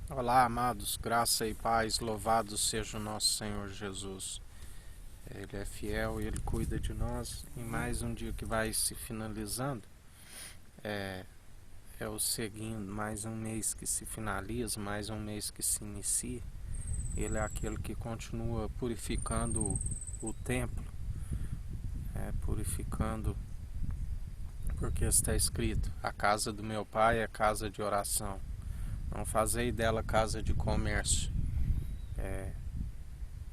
Olá, amados, graça e paz, louvado seja o nosso Senhor Jesus. Ele é fiel e Ele cuida de nós. Em mais um dia que vai se finalizando, é, é o seguindo, mais um mês que se finaliza, mais um mês que se inicia. Ele é aquele que continua purificando o templo, purificando, porque está escrito: a casa do meu pai é casa de oração, não fazei dela casa de comércio.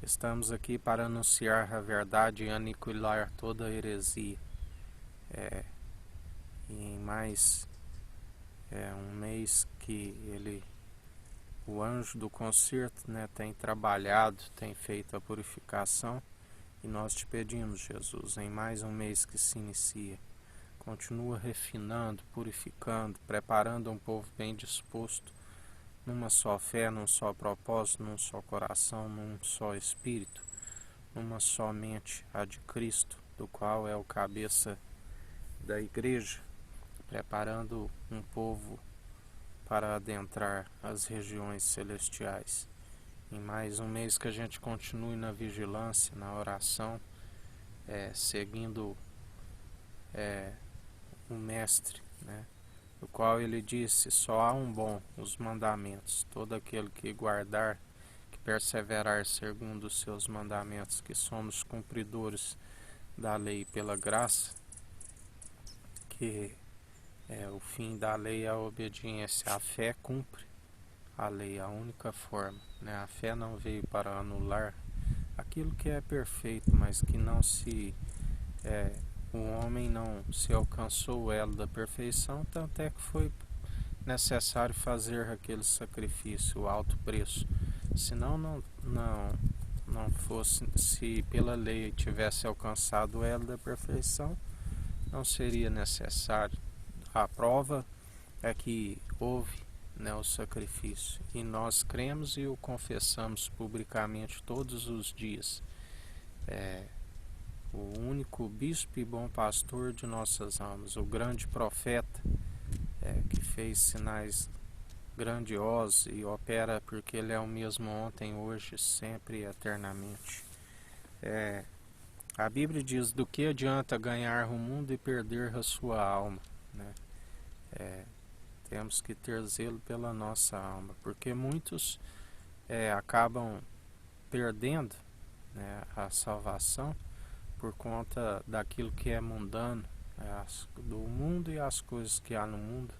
Estamos aqui para anunciar a verdade e aniquilar toda a heresia. E em mais um mês que o anjo do concerto, tem trabalhado, tem feito a purificação. E nós te pedimos, Jesus, em mais um mês que se inicia, continua refinando, purificando, preparando um povo bem disposto, numa só fé, num só propósito, num só coração, num só espírito, numa só mente, a de Cristo, do qual é o cabeça da igreja, preparando um povo para adentrar as regiões celestiais. Em mais um mês que a gente continue na vigilância, na oração, seguindo o Mestre, do qual ele disse: só há um bom, os mandamentos. Todo aquele que guardar, que perseverar segundo os seus mandamentos, que somos cumpridores da lei pela graça, que o fim da lei é a obediência. A fé cumpre a lei, a única forma. A fé não veio para anular aquilo que é perfeito, mas que não se... o homem não se alcançou o elo da perfeição, tanto é que foi necessário fazer aquele sacrifício, o alto preço. Senão não fosse, se pela lei tivesse alcançado o elo da perfeição, não seria necessário. A prova é que houve o sacrifício, e nós cremos e o confessamos publicamente todos os dias. O único bispo e bom pastor de nossas almas, o grande profeta, que fez sinais grandiosos e opera porque ele é o mesmo ontem, hoje, sempre e eternamente. A Bíblia diz: do que adianta ganhar o mundo e perder a sua alma? Temos que ter zelo pela nossa alma, porque muitos acabam perdendo a salvação por conta daquilo que é mundano, do mundo e as coisas que há no mundo,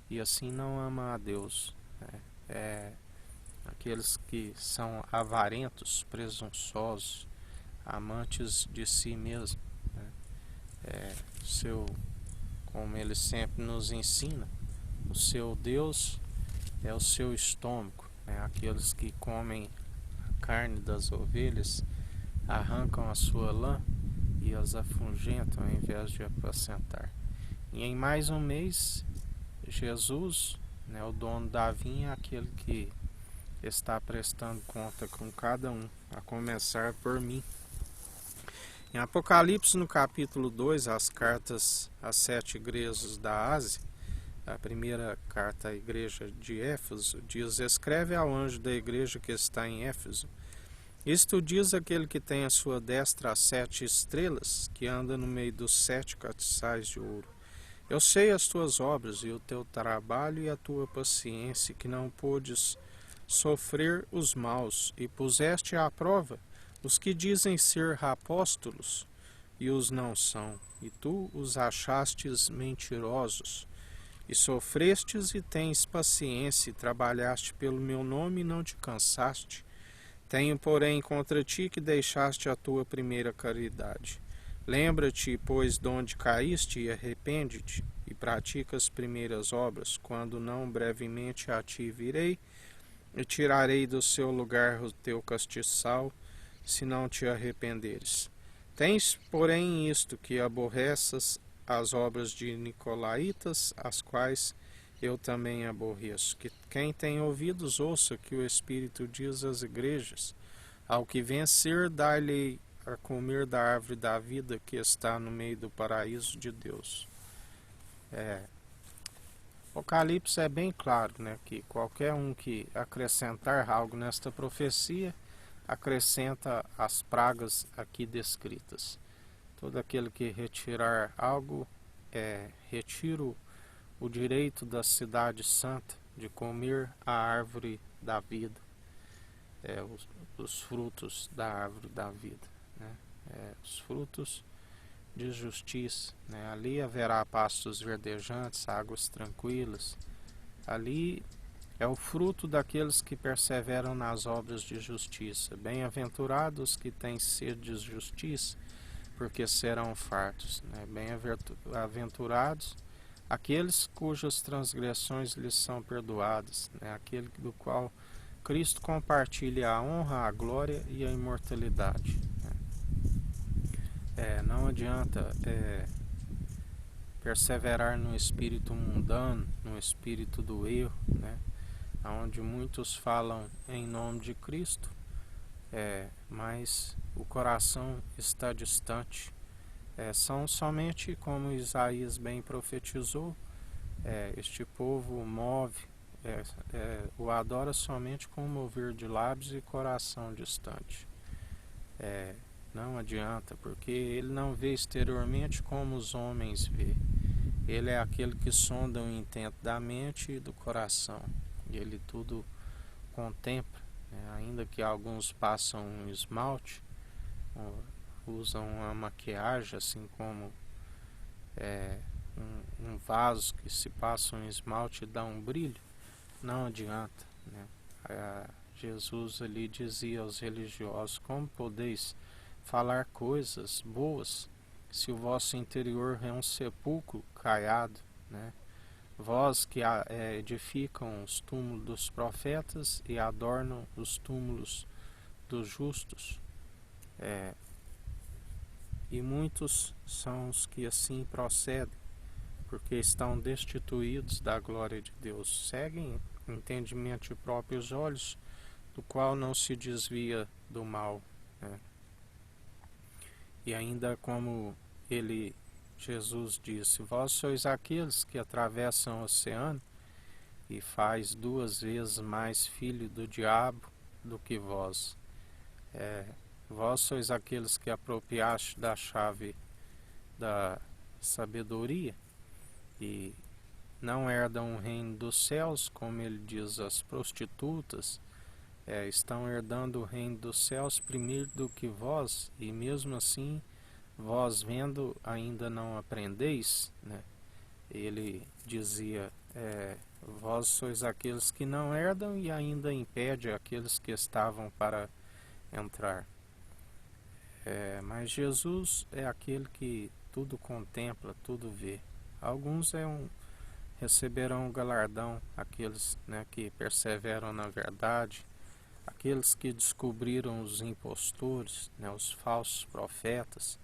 e assim não ama a Deus. Aqueles que são avarentos, presunçosos, amantes de si mesmo, como ele sempre nos ensina, o seu Deus é o seu estômago. Aqueles que comem a carne das ovelhas arrancam a sua lã e as afugentam ao invés de apacentar. E em mais um mês, Jesus, o dono da vinha, é aquele que está prestando conta com cada um, a começar por mim. Em Apocalipse, no capítulo 2, as cartas às 7 igrejas da Ásia, a primeira carta à igreja de Éfeso diz: escreve ao anjo da igreja que está em Éfeso: isto diz aquele que tem à sua destra as 7 estrelas, que anda no meio dos 7 castiçais de ouro. Eu sei as tuas obras e o teu trabalho e a tua paciência, que não podes sofrer os maus, e puseste à prova os que dizem ser apóstolos e os não são, e tu os achastes mentirosos. E sofrestes e tens paciência, e trabalhaste pelo meu nome e não te cansaste. Tenho, porém, contra ti que deixaste a tua primeira caridade. Lembra-te, pois, de onde caíste, e arrepende-te, e pratica as primeiras obras, quando não brevemente a ti virei, e tirarei do seu lugar o teu castiçal, se não te arrependeres. Tens, porém, isto, que aborreças as obras de nicolaítas, as quais eu também aborreço. Que quem tem ouvidos ouça que o Espírito diz às igrejas: ao que vencer, dá-lhe a comer da árvore da vida que está no meio do paraíso de Deus. Apocalipse é bem claro, né, que qualquer um que acrescentar algo nesta profecia, acrescenta as pragas aqui descritas. Todo aquele que retirar algo, retira o direito da cidade santa de comer a árvore da vida, os frutos da árvore da vida, né? Os frutos de justiça, né? Ali haverá pastos verdejantes, águas tranquilas. Ali é o fruto daqueles que perseveram nas obras de justiça. Bem-aventurados que têm sede de justiça, porque serão fartos, né? Bem-aventurados aqueles cujas transgressões lhes são perdoadas, né? Aquele do qual Cristo compartilha a honra, a glória e a imortalidade, né? Não adianta perseverar no espírito mundano, no espírito do erro, né? Onde muitos falam em nome de Cristo, mas o coração está distante. São somente, como Isaías bem profetizou, este povo o adora somente com mover de lábios e coração distante. Não adianta, porque ele não vê exteriormente como os homens vê. Ele é aquele que sonda o intento da mente e do coração. Ele tudo contempla, né? Ainda que alguns passam um esmalte, usam uma maquiagem, assim como um vaso que se passa um esmalte e dá um brilho, não adianta, né? Jesus ali dizia aos religiosos: como podeis falar coisas boas se o vosso interior é um sepulcro caiado, né? Vós que edificam os túmulos dos profetas e adornam os túmulos dos justos. E muitos são os que assim procedem, porque estão destituídos da glória de Deus. Seguem entendimento de próprios olhos, do qual não se desvia do mal, né? E ainda como Jesus disse: vós sois aqueles que atravessam o oceano e faz 2 vezes mais filho do diabo do que vós. Vós sois aqueles que apropriaste da chave da sabedoria e não herdam o reino dos céus, como ele diz, as prostitutas estão herdando o reino dos céus primeiro do que vós, e mesmo assim vós vendo ainda não aprendeis, né? Ele dizia: vós sois aqueles que não herdam e ainda impede aqueles que estavam para entrar. Mas Jesus é aquele que tudo contempla, tudo vê. Alguns receberão o galardão, aqueles, né, que perseveram na verdade, aqueles que descobriram os impostores, né, os falsos profetas,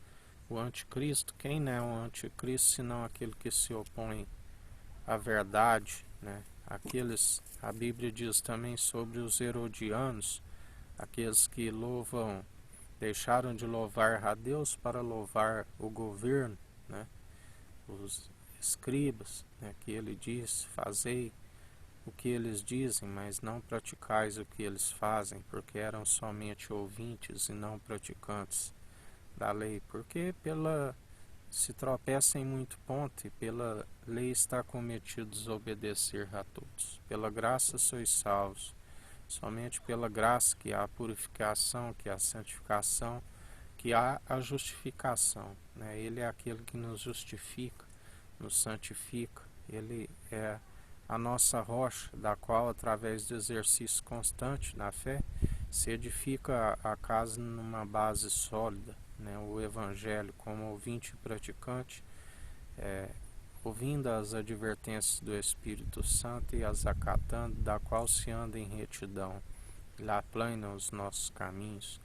o anticristo. Quem não é o anticristo senão aquele que se opõe à verdade, né? A Bíblia diz também sobre os herodianos, aqueles que deixaram de louvar a Deus para louvar o governo, né? Os escribas, né, que ele diz: fazei o que eles dizem, mas não praticais o que eles fazem, porque eram somente ouvintes e não praticantes da lei, porque se tropeça em muito ponto, e pela lei está cometido desobedecer a todos. Pela graça sois salvos, somente pela graça que há a purificação, que há a santificação, que há a justificação, né? Ele é aquele que nos justifica, nos santifica. Ele é a nossa rocha, da qual, através do exercício constante na fé, se edifica a casa numa base sólida, né? O Evangelho, como ouvinte e praticante, ouvindo as advertências do Espírito Santo e as acatando, da qual se anda em retidão. Ele aplana os nossos caminhos,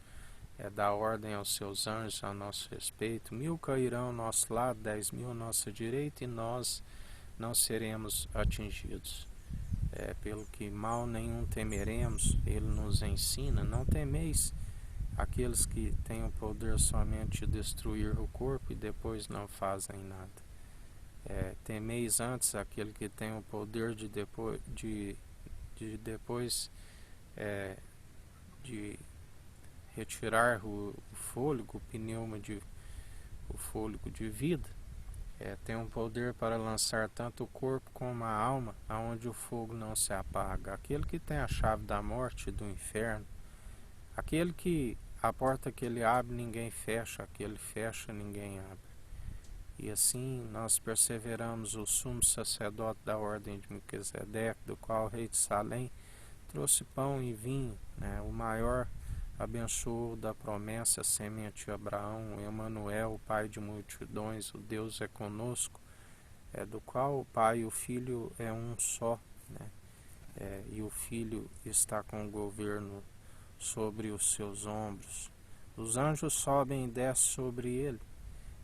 dá ordem aos seus anjos a nosso respeito. 1000 cairão ao nosso lado, 10.000 à nossa direita, e nós não seremos atingidos. Pelo que mal nenhum temeremos, ele nos ensina: não temeis aqueles que têm o poder somente de destruir o corpo e depois não fazem nada. Temeis antes aquele que tem o poder de depois de retirar o fôlego, o pneuma o fôlego de vida. Tem um poder para lançar tanto o corpo como a alma, aonde o fogo não se apaga. Aquele que tem a chave da morte e do inferno, aquele que a porta que ele abre ninguém fecha, aquele fecha ninguém abre. E assim nós perseveramos o sumo sacerdote da ordem de Melquisedeque, do qual o rei de Salém trouxe pão e vinho, o maior abençoou da promessa, a semente de Abraão, Emanuel, o Pai de multidões, o Deus é conosco, do qual o Pai e o Filho é um só, e o Filho está com o governo sobre os seus ombros. Os anjos sobem e descem sobre ele.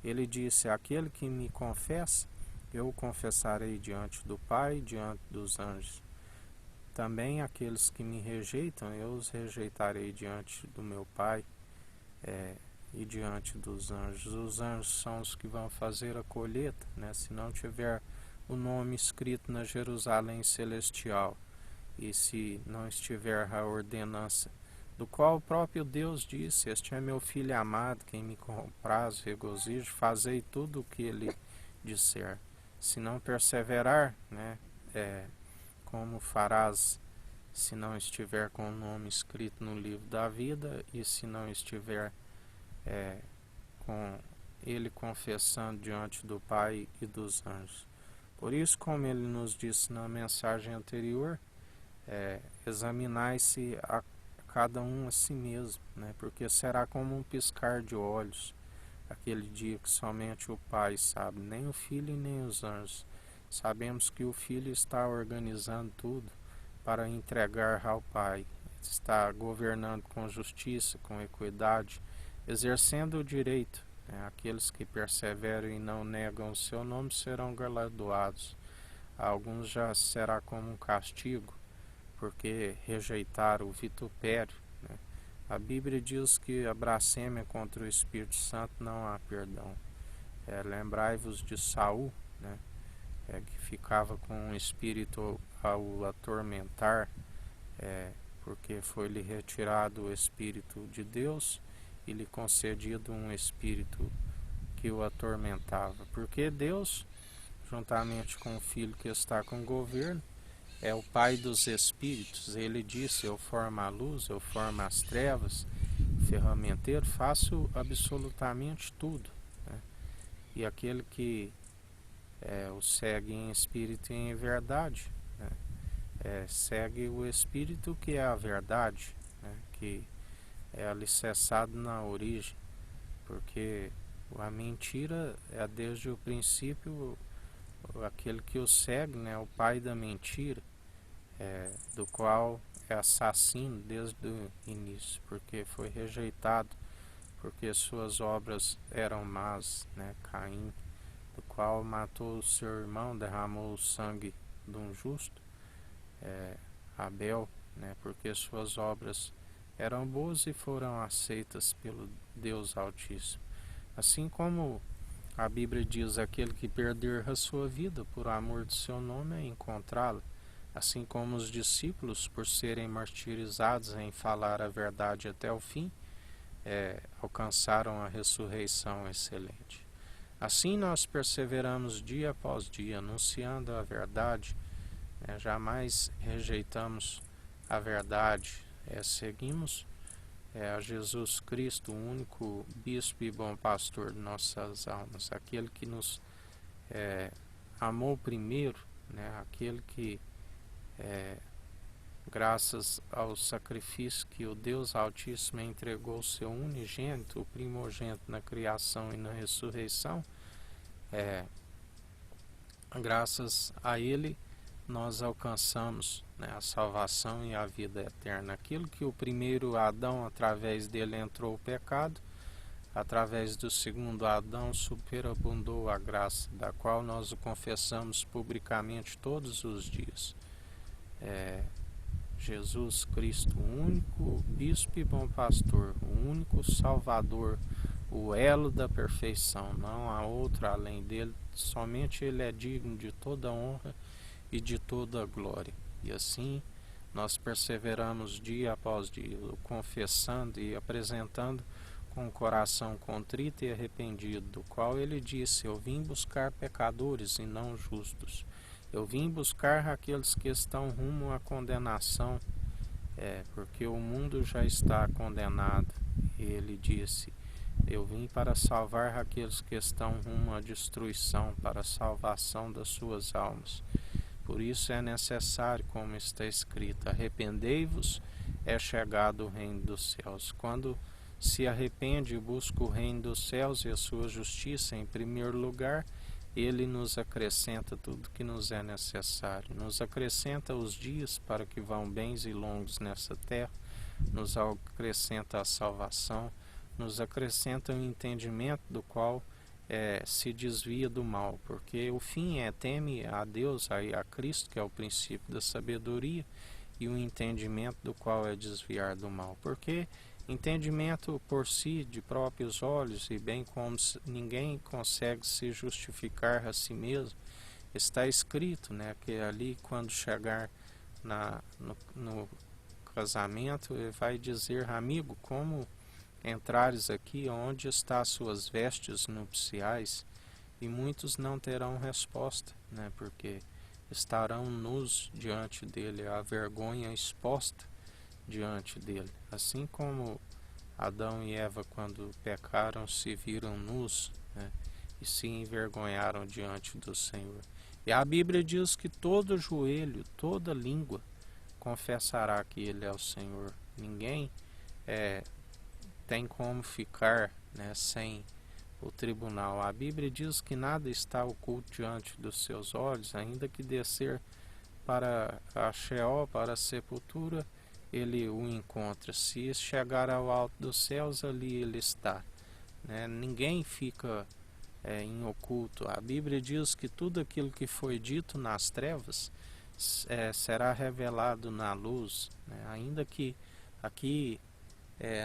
Ele disse: aquele que me confessa, eu o confessarei diante do Pai e diante dos anjos. Também aqueles que me rejeitam, eu os rejeitarei diante do meu Pai e diante dos anjos. Os anjos são os que vão fazer a colheita, se não tiver o nome escrito na Jerusalém celestial e se não estiver a ordenança, do qual o próprio Deus disse: este é meu filho amado, quem me compraz, regozijo, fazei tudo o que ele disser. Se não perseverar, como farás se não estiver com o nome escrito no livro da vida e se não estiver com ele confessando diante do Pai e dos anjos? Por isso, como ele nos disse na mensagem anterior, examinai-se a cada um a si mesmo, porque será como um piscar de olhos aquele dia que somente o Pai sabe, nem o Filho e nem os anjos. Sabemos que o Filho está organizando tudo para entregar ao Pai, está governando com justiça, com equidade, exercendo o direito. Aqueles que perseveram e não negam o seu nome serão galardoados. A alguns já será como um castigo, porque rejeitaram o vitupério. A Bíblia diz que a blasfêmia contra o Espírito Santo não há perdão. Lembrai-vos de Saul, que ficava com o Espírito ao atormentar, porque foi-lhe retirado o Espírito de Deus e lhe concedido um Espírito que o atormentava. Porque Deus, juntamente com o Filho que está com o governo, é o Pai dos Espíritos. Ele disse: eu formo a luz, eu formo as trevas, ferramenteiro, faço absolutamente tudo. E aquele que o segue em espírito e em verdade, segue o Espírito que é a verdade, que é alicerçado na origem, porque a mentira é desde o princípio aquele que o segue, o pai da mentira, do qual é assassino desde o início, porque foi rejeitado, porque suas obras eram más, Caim, do qual matou o seu irmão, derramou o sangue de um justo, Abel, porque suas obras eram boas e foram aceitas pelo Deus Altíssimo. Assim como a Bíblia diz: aquele que perder a sua vida por amor do seu nome é encontrá-la. Assim como os discípulos, por serem martirizados em falar a verdade até o fim, alcançaram a ressurreição excelente. Assim nós perseveramos dia após dia, anunciando a verdade, jamais rejeitamos a verdade, seguimos a Jesus Cristo, o único bispo e bom pastor de nossas almas, aquele que nos amou primeiro, aquele que, graças ao sacrifício que o Deus Altíssimo entregou o seu unigênito, o primogênito na criação e na ressurreição, graças a ele nós alcançamos a salvação e a vida eterna. Aquilo que o primeiro Adão, através dele entrou o pecado, através do segundo Adão superabundou a graça, da qual nós o confessamos publicamente todos os dias. Jesus Cristo, o único bispo e bom pastor, o único salvador o elo da perfeição, não há outro além dele, somente ele é digno de toda honra e de toda glória. E assim nós perseveramos dia após dia, confessando e apresentando com o coração contrito e arrependido, do qual ele disse: eu vim buscar pecadores e não justos. Eu vim buscar aqueles que estão rumo à condenação, porque o mundo já está condenado. E ele disse: eu vim para salvar aqueles que estão rumo à destruição, para a salvação das suas almas. Por isso é necessário, como está escrito: arrependei-vos, é chegado o reino dos céus. Quando se arrepende e busca o reino dos céus e a sua justiça em primeiro lugar, ele nos acrescenta tudo que nos é necessário. Nos acrescenta os dias para que vão bens e longos nessa terra, nos acrescenta a salvação, nos acrescenta o entendimento do qual se desvia do mal, porque o fim é teme a Deus, a Cristo, que é o princípio da sabedoria, e o entendimento do qual é desviar do mal, porque entendimento por si, de próprios olhos, e bem como ninguém consegue se justificar a si mesmo, está escrito, que ali quando chegar no casamento, ele vai dizer: amigo, como entrares aqui, onde está as suas vestes nupciais? E muitos não terão resposta, porque estarão nus diante dele, a vergonha exposta diante dele. Assim como Adão e Eva, quando pecaram, se viram nus, e se envergonharam diante do Senhor. E a Bíblia diz que todo joelho, toda língua confessará que ele é o Senhor. Ninguém tem como ficar sem o tribunal. A Bíblia diz que nada está oculto diante dos seus olhos, ainda que descer para a Sheol, para a sepultura, ele o encontra. Se chegar ao alto dos céus, ali ele está. Ninguém fica em oculto. A Bíblia diz que tudo aquilo que foi dito nas trevas será revelado na luz, ainda que aqui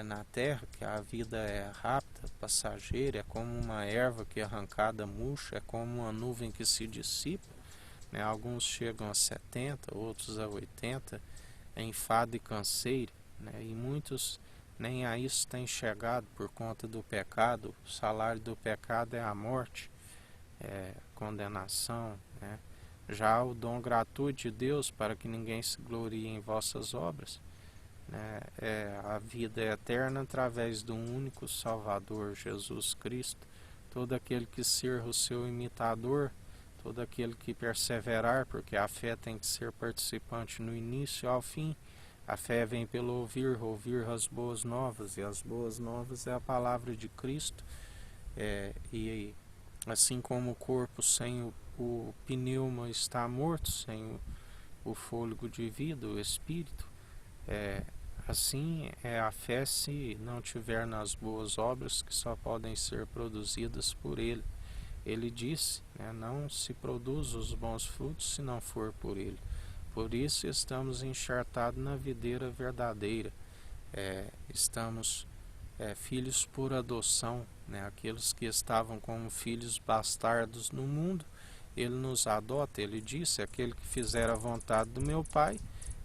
na terra, que a vida é rápida, passageira, é como uma erva que arrancada murcha, é como uma nuvem que se dissipa, alguns chegam a 70, outros a 80, enfado e canseiro, e muitos nem a isso têm chegado por conta do pecado. O salário do pecado é a morte, condenação, Já o dom gratuito de Deus, para que ninguém se glorie em vossas obras, é a vida eterna através do único Salvador, Jesus Cristo. Todo aquele que ser o seu imitador, todo aquele que perseverar, porque a fé tem que ser participante no início ao fim. A fé vem pelo ouvir, ouvir as boas novas, e as boas novas é a palavra de Cristo. E assim como o corpo sem o pneuma está morto, sem o fôlego de vida, o espírito, assim é a fé se não tiver nas boas obras, que só podem ser produzidas por ele. Ele disse, não se produz os bons frutos se não for por ele. Por isso estamos enxertados na videira verdadeira. Estamos filhos por adoção, aqueles que estavam como filhos bastardos no mundo, ele nos adota. Ele disse: aquele que fizer a vontade do meu Pai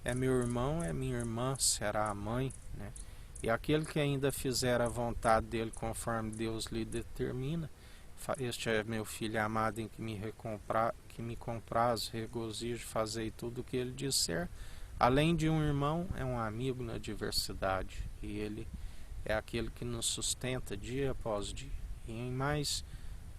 é meu irmão, é minha irmã, será a mãe, E aquele que ainda fizer a vontade dele conforme Deus lhe determina, este é meu filho amado em que me compraz, regozijo, fazei tudo o que ele disser. Além de um irmão, é um amigo na diversidade, e ele é aquele que nos sustenta dia após dia. E em mais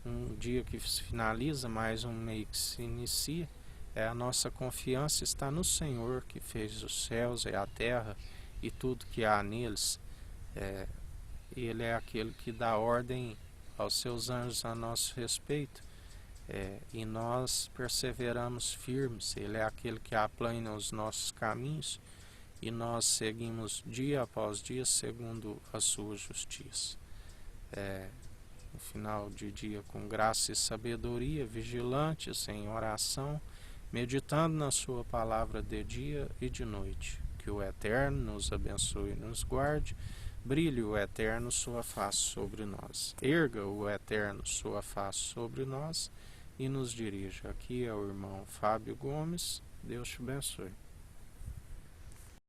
um dia que se finaliza, mais um mês que se inicia, a nossa confiança está no Senhor, que fez os céus e a terra e tudo que há neles. Ele é aquele que dá ordem aos seus anjos a nosso respeito, e nós perseveramos firmes. Ele é aquele que aplana os nossos caminhos, e nós seguimos dia após dia segundo a sua justiça. No final de dia, com graça e sabedoria, vigilantes em oração, meditando na sua palavra de dia e de noite. Que o Eterno nos abençoe e nos guarde, Brilhe o Eterno sua face sobre nós. Erga o Eterno sua face sobre nós e nos dirija. Aqui é o irmão Fábio Gomes. Deus te abençoe.